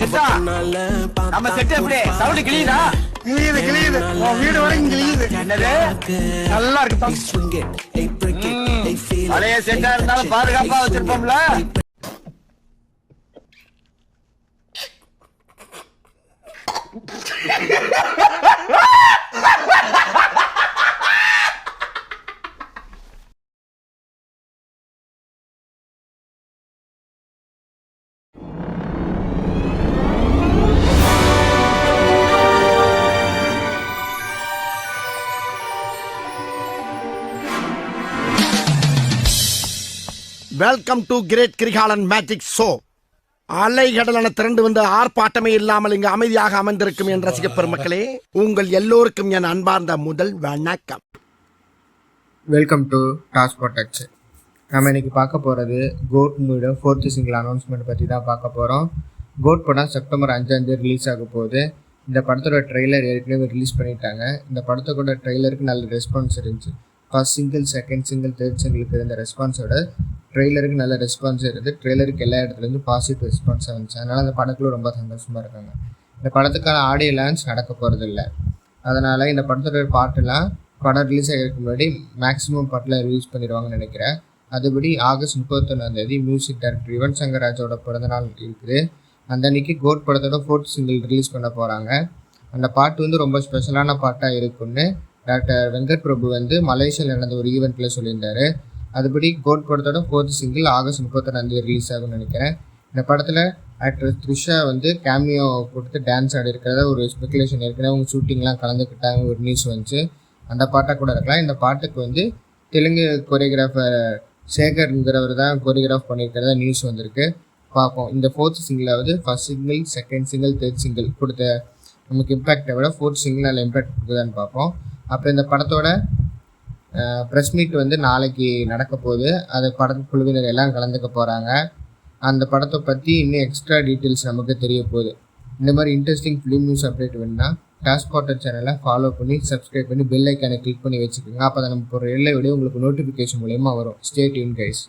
சித்தா நம்ம செட் எப்படி சவுண்ட் கிளியுதா? கிளியுது உன் வீடு வரைக்கும் கிளியுது. என்னது நல்லா இருக்கு. பழைய செட்டா இருந்தாலும் பாதுகாப்பா வச்சிருப்போம்ல. Welcome to great Krikalan magic show. அலைகடலான திரண்டு வந்து ஆர்ப்பாட்டமே இல்லாமல் இங்கு அமைதியாக அமர்ந்திருக்கும் என் ரசிக பெருமக்களே, உங்கள் எல்லோருக்கும் என் அன்பார்ந்த முதல் வணக்கம். வெல்கம் டு டாஸ்பாட் டச். நம்ம இன்னைக்கு பார்க்க போகிறது கோட் மூவியோட 4th சிங்கிள் அனௌன்ஸ்மெண்ட் பற்றி தான் பார்க்க போகிறோம். கோட் படம் செப்டம்பர் 5 ரிலீஸ் ஆக போகுது. இந்த படத்தோட ட்ரெய்லர் ஏற்கனவே ரிலீஸ் பண்ணிட்டாங்க. இந்த படத்தோட ட்ரெய்லருக்கு நல்ல ரெஸ்பான்ஸ் இருந்துச்சு. First single, second single, third சிங்கிளுக்கு இருந்த ரெஸ்பான்ஸோட ட்ரெய்லருக்கு நல்ல ரெஸ்பான்ஸ் இருக்குது. ட்ரெய்லருக்கு எல்லா இடத்துலேருந்து பாசிட்டிவ் ரெஸ்பான்ஸாக இருந்துச்சு. அதனால் அந்த படக்குள்ள ரொம்ப சந்தோஷமாக இருக்காங்க. இந்த படத்துக்கான ஆடியோ லான்ச் நடக்க போகிறது இல்லை. அதனால் இந்த படத்தோட பாட்டெல்லாம் படம் ரிலீஸ் ஆகிறதுக்கு முன்னாடி மேக்ஸிமம் பாட்டில் ரிலீஸ் பண்ணிடுவாங்கன்னு நினைக்கிறேன். அதுபடி August 31 music director Yuvan Shankar ராஜோட பிறந்தநாள் இருக்குது. அந்த அன்றைக்கி கோட் படத்தோட 4th சிங்கிள் ரிலீஸ் பண்ண போகிறாங்க. அந்த பாட்டு ரொம்ப ஸ்பெஷலான பாட்டாக இருக்குன்னு டாக்டர் வெங்கட் பிரபு மலேசியாவில் நடந்த ஒரு ஈவெண்ட்டில் சொல்லியிருந்தார். அதுபடி கோட் படத்தோட 4th சிங்கிள் ஆகஸ்ட் 31 ரிலீஸ் ஆகும்னு நினைக்கிறேன். இந்த படத்தில் ஆக்டர் த்ரிஷா கேமியோ கொடுத்து டான்ஸ் ஆடி இருக்கிறத ஒரு ஸ்பெகுலேஷன் ஏற்கனவே அவங்க ஷூட்டிங்லாம் கலந்துக்கிட்டாங்க ஒரு நியூஸ் வந்துச்சு. அந்த பாட்டாக கூட இருக்கலாம். இந்த பாட்டுக்கு தெலுங்கு கொரியோகிராஃபர் சேகர்ங்கிறவர் தான் கொரியோகிராஃப் பண்ணியிருக்கிறதா நியூஸ் வந்திருக்கு. பார்ப்போம். இந்த 4th சிங்கிளாவது first single, second single, third single கொடுத்த நமக்கு இம்பேக்டை விட 4th சிங்கிள் நல்ல இம்பேக்ட் கொடுக்குதான்னு பார்ப்போம். அப்போ இந்த படத்தோட ப்ரெஸ் மீட் நாளைக்கு நடக்க போகுது. அது படக்குழுவினர் எல்லாம் கலந்துக்க போகிறாங்க. அந்த படத்தை பற்றி இன்னும் எக்ஸ்ட்ரா டீட்டெயில்ஸ் நமக்கு தெரிய போகுது. இந்த மாதிரி இன்ட்ரெஸ்டிங் ஃபிலிம் நியூஸ் அப்டேட் வேணுன்னா டாஸ்பாட் சேனலை ஃபாலோ பண்ணி சப்ஸ்கிரைப் பண்ணி பெல் ஐக்கானை கிளிக் பண்ணி வச்சுக்கோங்க. அப்போ தான் நம்ம போகிற எல்லா வீடியோ உங்களுக்கு நோட்டிஃபிகேஷன் மூலயமா வரும். Stay tune guys.